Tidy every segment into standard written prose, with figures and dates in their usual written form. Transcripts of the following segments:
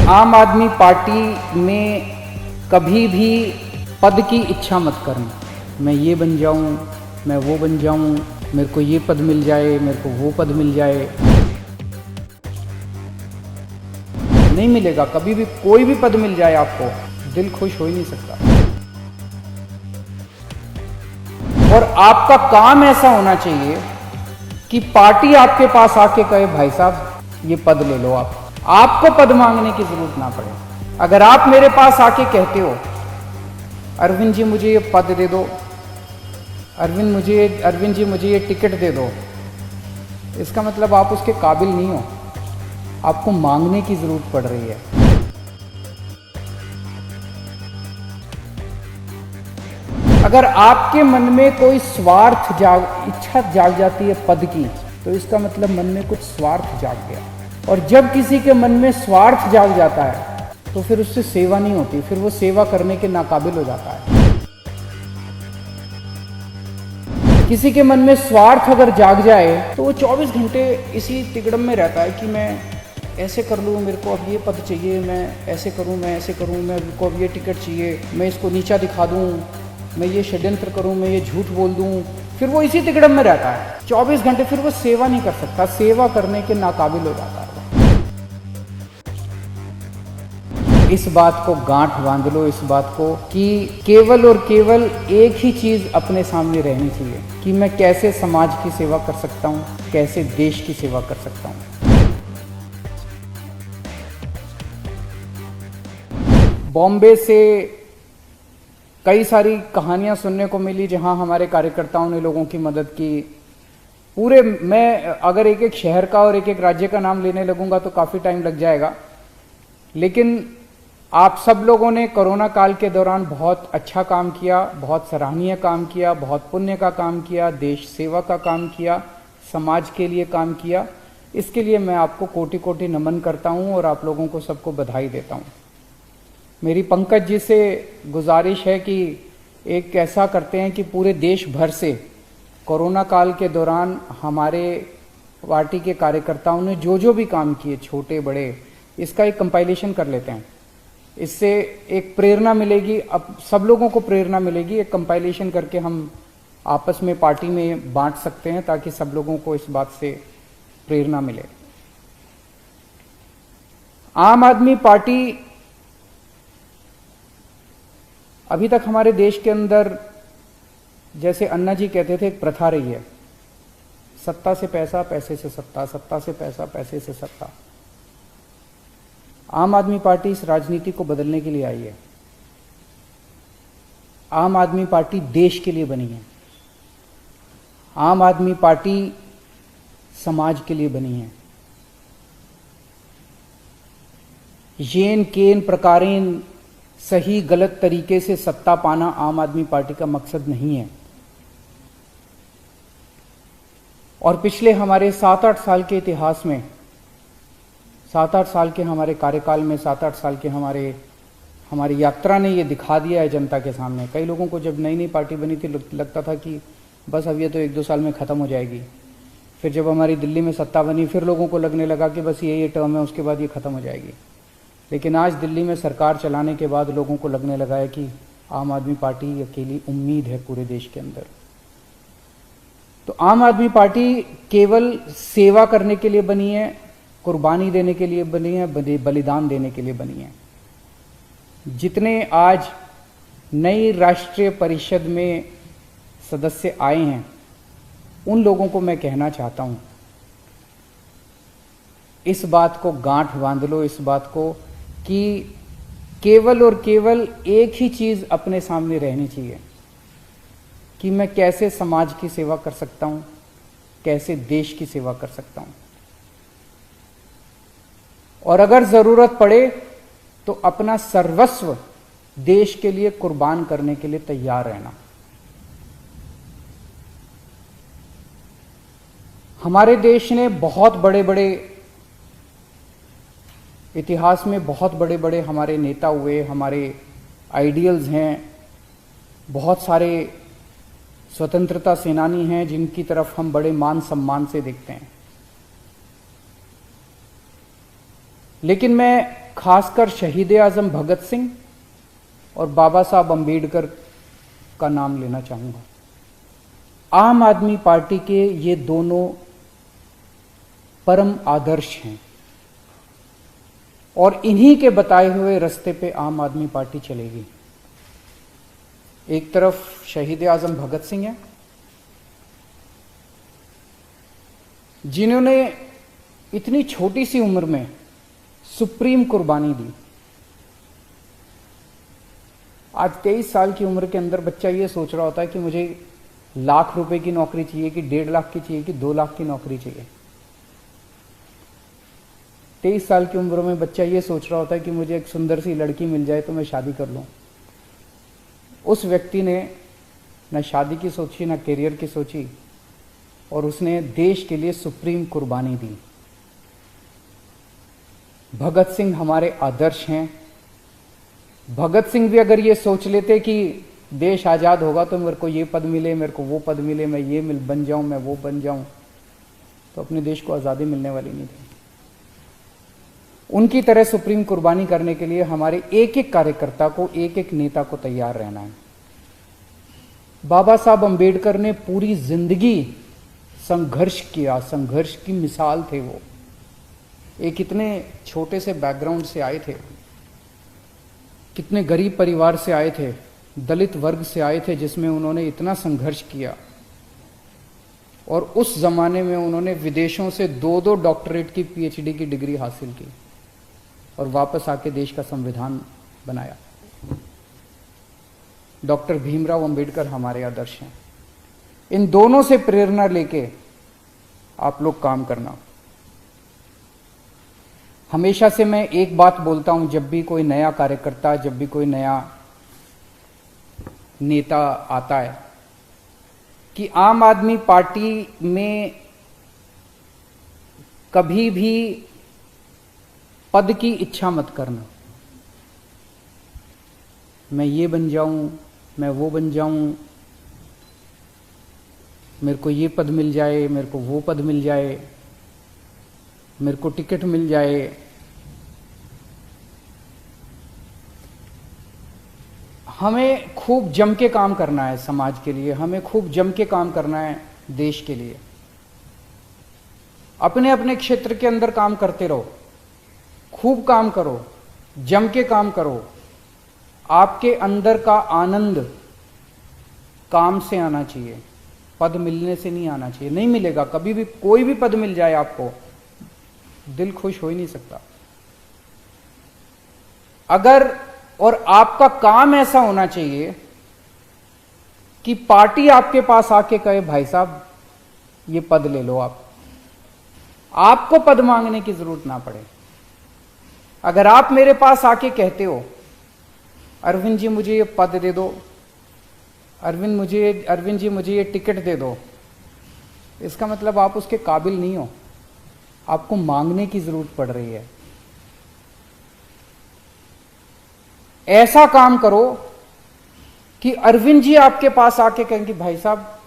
आम आदमी पार्टी में कभी भी पद की इच्छा मत करना। मैं ये बन जाऊं, मैं वो बन जाऊं, मेरे को ये पद मिल जाए, मेरे को वो पद मिल जाए। नहीं मिलेगा कभी भी। कोई भी पद मिल जाए आपको, दिल खुश हो ही नहीं सकता। और आपका काम ऐसा होना चाहिए कि पार्टी आपके पास आके कहे भाई साहब ये पद ले लो। आपको पद मांगने की जरूरत ना पड़े। अगर आप मेरे पास आके कहते हो अरविंद जी मुझे ये पद दे दो, अरविंद जी मुझे ये टिकट दे दो, इसका मतलब आप उसके काबिल नहीं हो। आपको मांगने की जरूरत पड़ रही है। अगर आपके मन में कोई इच्छा जाग जाती है पद की, तो इसका मतलब मन में कुछ स्वार्थ जाग गया। और जब किसी के मन में स्वार्थ जाग जाता है तो फिर उससे सेवा नहीं होती, फिर वो सेवा करने के नाकाबिल हो जाता है। किसी के मन में स्वार्थ अगर जाग जाए तो वो 24 घंटे इसी तिकड़म में रहता है कि मैं ऐसे कर लूँ, मेरे को अब ये पद चाहिए, मैं ऐसे करूँ, मैं ऐसे करूँ, मेरे को अब ये टिकट चाहिए, मैं इसको नीचा दिखा दूँ, मैं ये षड्यंत्र करूँ, मैं ये झूठ बोल दूँ। फिर वो इसी तिकड़म में रहता है 24 घंटे। फिर वो सेवा नहीं कर सकता, सेवा करने के नाकाबिल हो जाता है। इस बात को गांठ बांध लो, इस बात को कि केवल और केवल एक ही चीज अपने सामने रहनी चाहिए कि मैं कैसे समाज की सेवा कर सकता हूँ, कैसे देश की सेवा कर सकता हूँ। बॉम्बे से कई सारी कहानियां सुनने को मिली जहां हमारे कार्यकर्ताओं ने लोगों की मदद की। मैं अगर एक एक शहर का और एक एक राज्य का नाम लेने लगूंगा तो काफी टाइम लग जाएगा, लेकिन आप सब लोगों ने कोरोना काल के दौरान बहुत अच्छा काम किया, बहुत सराहनीय काम किया, बहुत पुण्य का काम किया, देश सेवा का काम किया, समाज के लिए काम किया। इसके लिए मैं आपको कोटि कोटि नमन करता हूं और आप लोगों को सबको बधाई देता हूं। मेरी पंकज जी से गुजारिश है कि एक ऐसा करते हैं कि पूरे देश भर से कोरोना काल के दौरान हमारे पार्टी के कार्यकर्ताओं ने जो जो भी काम किए, छोटे बड़े, इसका एक कंपाइलेशन कर लेते हैं। इससे एक प्रेरणा मिलेगी, अब सब लोगों को प्रेरणा मिलेगी। एक कंपाइलेशन करके हम आपस में पार्टी में बांट सकते हैं ताकि सब लोगों को इस बात से प्रेरणा मिले। आम आदमी पार्टी अभी तक हमारे देश के अंदर, जैसे अन्ना जी कहते थे, एक प्रथा रही है, सत्ता से पैसा, पैसे से सत्ता, सत्ता से पैसा, पैसे से सत्ता। आम आदमी पार्टी इस राजनीति को बदलने के लिए आई है। आम आदमी पार्टी देश के लिए बनी है। आम आदमी पार्टी समाज के लिए बनी है। येन केन प्रकारेण सही गलत तरीके से सत्ता पाना आम आदमी पार्टी का मकसद नहीं है। और पिछले हमारे 7-8 साल के इतिहास में, 7-8 साल के हमारे कार्यकाल में, 7-8 साल के हमारी यात्रा ने ये दिखा दिया है जनता के सामने। कई लोगों को जब नई नई पार्टी बनी थी लगता था कि बस अब ये तो 1-2 साल में ख़त्म हो जाएगी। फिर जब हमारी दिल्ली में सत्ता बनी, फिर लोगों को लगने लगा कि बस ये टर्म है, उसके बाद ये ख़त्म हो जाएगी। लेकिन आज दिल्ली में सरकार चलाने के बाद लोगों को लगने लगा है कि आम आदमी पार्टी अकेली उम्मीद है पूरे देश के अंदर। तो आम आदमी पार्टी केवल सेवा करने के लिए बनी है, कुर्बानी देने के लिए बनी है, बलिदान देने के लिए बनी है। जितने आज नई राष्ट्रीय परिषद में सदस्य आए हैं, उन लोगों को मैं कहना चाहता हूं, इस बात को गांठ बांध लो, इस बात को कि केवल और केवल एक ही चीज अपने सामने रहनी चाहिए कि मैं कैसे समाज की सेवा कर सकता हूं, कैसे देश की सेवा कर सकता हूं। और अगर जरूरत पड़े तो अपना सर्वस्व देश के लिए कुर्बान करने के लिए तैयार रहना। हमारे देश ने बहुत बड़े बड़े इतिहास में बहुत बड़े बड़े हमारे नेता हुए, हमारे आइडियल्स हैं, बहुत सारे स्वतंत्रता सेनानी हैं जिनकी तरफ हम बड़े मान सम्मान से देखते हैं। लेकिन मैं खासकर शहीद आजम भगत सिंह और बाबा साहब अंबेडकर का नाम लेना चाहूंगा। आम आदमी पार्टी के ये दोनों परम आदर्श हैं और इन्हीं के बताए हुए रास्ते पे आम आदमी पार्टी चलेगी। एक तरफ शहीद आजम भगत सिंह हैं, जिन्होंने इतनी छोटी सी उम्र में सुप्रीम कुर्बानी दी। आज 23 साल की उम्र के अंदर बच्चा ये सोच रहा होता है कि मुझे लाख रुपए की नौकरी चाहिए, कि 1.5 लाख की चाहिए, कि 2 लाख की नौकरी चाहिए। 23 साल की उम्र में बच्चा ये सोच रहा होता है कि मुझे एक सुंदर सी लड़की मिल जाए तो मैं शादी कर लूं। उस व्यक्ति ने न शादी की सोची, न करियर की सोची, और उसने देश के लिए सुप्रीम कुर्बानी दी। भगत सिंह हमारे आदर्श हैं। भगत सिंह भी अगर ये सोच लेते कि देश आजाद होगा तो मेरे को ये पद मिले, मेरे को वो पद मिले, मैं ये बन जाऊं, मैं वो बन जाऊं, तो अपने देश को आजादी मिलने वाली नहीं थी। उनकी तरह सुप्रीम कुर्बानी करने के लिए हमारे एक एक कार्यकर्ता को, एक एक नेता को तैयार रहना है। बाबा साहब अंबेडकर ने पूरी जिंदगी संघर्ष किया, संघर्ष की मिसाल थे वो। एक इतने छोटे से बैकग्राउंड से आए थे, कितने गरीब परिवार से आए थे, दलित वर्ग से आए थे, जिसमें उन्होंने इतना संघर्ष किया। और उस जमाने में उन्होंने विदेशों से 2-2 डॉक्टरेट की पीएचडी की डिग्री हासिल की और वापस आके देश का संविधान बनाया। डॉक्टर भीमराव अंबेडकर हमारे आदर्श हैं। इन दोनों से प्रेरणा लेके आप लोग काम करना। हमेशा से मैं एक बात बोलता हूं, जब भी कोई नया कार्यकर्ता, जब भी कोई नया नेता आता है, कि आम आदमी पार्टी में कभी भी पद की इच्छा मत करना। मैं ये बन जाऊं, मैं वो बन जाऊं, मेरे को ये पद मिल जाए, मेरे को वो पद मिल जाए, मेरे को टिकट मिल जाए। हमें खूब जम के काम करना है समाज के लिए, हमें खूब जम के काम करना है देश के लिए। अपने अपने क्षेत्र के अंदर काम करते रहो, खूब काम करो, जम के काम करो। आपके अंदर का आनंद काम से आना चाहिए, पद मिलने से नहीं आना चाहिए। नहीं मिलेगा कभी भी। कोई भी पद मिल जाए आपको, दिल खुश हो ही नहीं सकता। अगर और आपका काम ऐसा होना चाहिए कि पार्टी आपके पास आके कहे भाई साहब ये पद ले लो, आपको पद मांगने की जरूरत ना पड़े। अगर आप मेरे पास आके कहते हो अरविंद जी मुझे ये पद दे दो, अरविंद जी मुझे ये टिकट दे दो, इसका मतलब आप उसके काबिल नहीं हो, आपको मांगने की जरूरत पड़ रही है। ऐसा काम करो कि अरविंद जी आपके पास आके कहें कि भाई साहब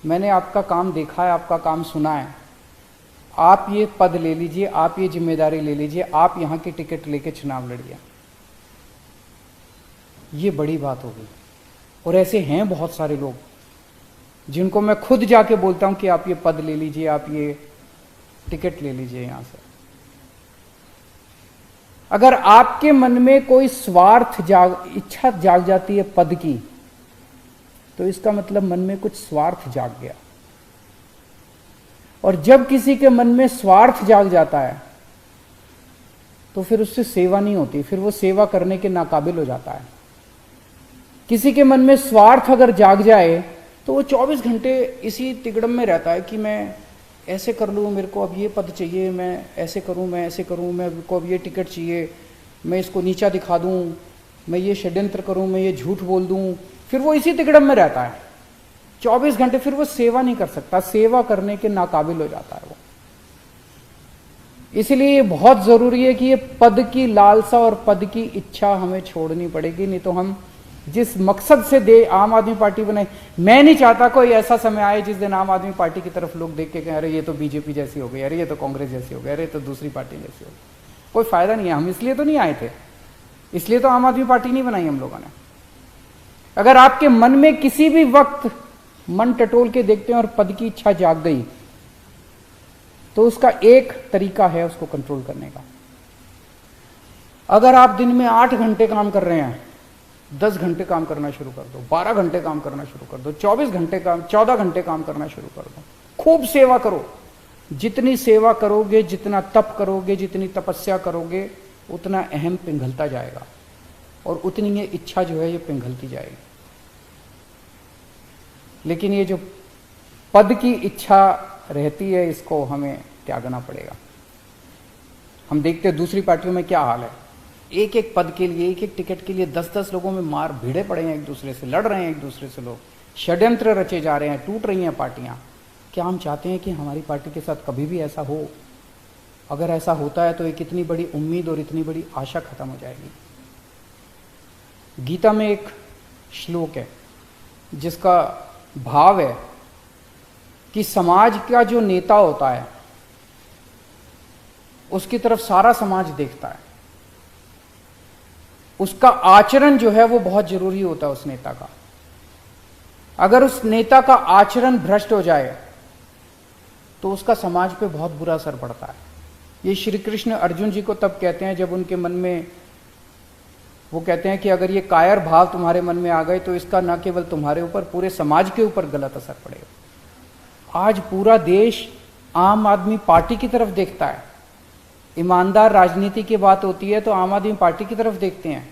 मैंने आपका काम देखा है, आपका काम सुना है, आप ये पद ले लीजिए, आप ये जिम्मेदारी ले लीजिए, आप यहां की टिकट लेके चुनाव लड़िए। ये बड़ी बात होगी। और ऐसे हैं बहुत सारे लोग जिनको मैं खुद जाके बोलता हूं कि आप ये पद ले लीजिए, आप ये टिकट ले लीजिए यहां से। अगर आपके मन में कोई इच्छा जाग जाती है पद की, तो इसका मतलब मन में कुछ स्वार्थ जाग गया। और जब किसी के मन में स्वार्थ जाग जाता है तो फिर उससे सेवा नहीं होती, फिर वो सेवा करने के नाकाबिल हो जाता है। किसी के मन में स्वार्थ अगर जाग जाए तो वो 24 घंटे इसी तिगड़म में रहता है कि मैं ऐसे कर लूँ, मेरे को अब ये पद चाहिए, मैं ऐसे करूँ, मैं ऐसे करूँ, मेरे को अब ये टिकट चाहिए, मैं इसको नीचा दिखा दूँ, मैं ये षड्यंत्र करूँ, मैं ये झूठ बोल दूँ। फिर वो इसी तिगड़म में रहता है 24 घंटे, फिर वो सेवा नहीं कर सकता, सेवा करने के नाकाबिल हो जाता है वो। इसलिए ये बहुत जरूरी है कि ये पद की लालसा और पद की इच्छा हमें छोड़नी पड़ेगी, नहीं तो हम जिस मकसद से आम आदमी पार्टी बनाई, मैं नहीं चाहता कोई ऐसा समय आए जिस दिन आम आदमी पार्टी की तरफ लोग देख के कहें अरे ये तो बीजेपी जैसी हो गई, अरे ये तो कांग्रेस जैसी हो गई, अरे ये तो दूसरी पार्टी जैसी हो गई। कोई फायदा नहीं है। हम इसलिए तो नहीं आए थे, इसलिए तो आम आदमी पार्टी नहीं बनाई हम लोगों ने। अगर आपके मन में किसी भी वक्त मन टटोल के देखते हैं और पद की इच्छा जाग गई, तो उसका एक तरीका है उसको कंट्रोल करने का। अगर आप दिन में 8 घंटे काम कर रहे हैं, 10 घंटे काम करना शुरू कर दो, 12 घंटे काम करना शुरू कर दो, 14 घंटे काम करना शुरू कर दो। खूब सेवा करो। जितनी सेवा करोगे, जितना तप करोगे, जितनी तपस्या करोगे, उतना अहम पिघलता जाएगा और उतनी ये इच्छा जो है ये पिघलती जाएगी। लेकिन ये जो पद की इच्छा रहती है, इसको हमें त्यागना पड़ेगा। हम देखते हैं दूसरी पार्टियों में क्या हाल है। एक एक पद के लिए, एक एक टिकट के लिए 10-10 लोगों में मार भिड़े पड़े हैं, एक दूसरे से लड़ रहे हैं, एक दूसरे से लोग षड्यंत्र रचे जा रहे हैं, टूट रही हैं पार्टियां। क्या हम चाहते हैं कि हमारी पार्टी के साथ कभी भी ऐसा हो? अगर ऐसा होता है तो एक इतनी बड़ी उम्मीद और इतनी बड़ी आशा खत्म हो जाएगी। गीता में एक श्लोक है जिसका भाव है कि समाज का जो नेता होता है उसकी तरफ सारा समाज देखता है। उसका आचरण जो है वो बहुत जरूरी होता है उस नेता का। अगर उस नेता का आचरण भ्रष्ट हो जाए तो उसका समाज पे बहुत बुरा असर पड़ता है। ये श्री कृष्ण अर्जुन जी को तब कहते हैं जब उनके मन में, वो कहते हैं कि अगर ये कायर भाव तुम्हारे मन में आ गए तो इसका न केवल तुम्हारे ऊपर, पूरे समाज के ऊपर गलत असर पड़ेगा। आज पूरा देश आम आदमी पार्टी की तरफ देखता है। ईमानदार राजनीति की बात होती है तो आम आदमी पार्टी की तरफ देखते हैं।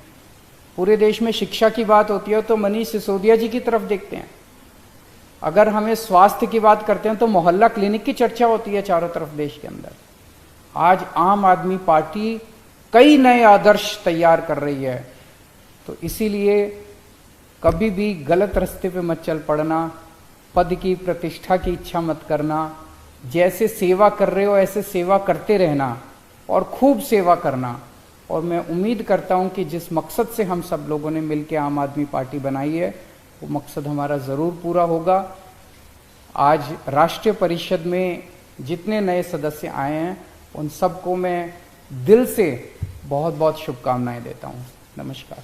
पूरे देश में शिक्षा की बात होती है तो मनीष सिसोदिया जी की तरफ देखते हैं। अगर हमें स्वास्थ्य की बात करते हैं तो मोहल्ला क्लिनिक की चर्चा होती है चारों तरफ देश के अंदर। आज आम आदमी पार्टी कई नए आदर्श तैयार कर रही है। तो इसीलिए कभी भी गलत रास्ते पे मत चल पड़ना, पद की प्रतिष्ठा की इच्छा मत करना। जैसे सेवा कर रहे हो ऐसे सेवा करते रहना और खूब सेवा करना। और मैं उम्मीद करता हूं कि जिस मकसद से हम सब लोगों ने मिलकर आम आदमी पार्टी बनाई है वो मकसद हमारा ज़रूर पूरा होगा। आज राष्ट्रीय परिषद में जितने नए सदस्य आए हैं उन सबको मैं दिल से बहुत बहुत शुभकामनाएं देता हूं। नमस्कार।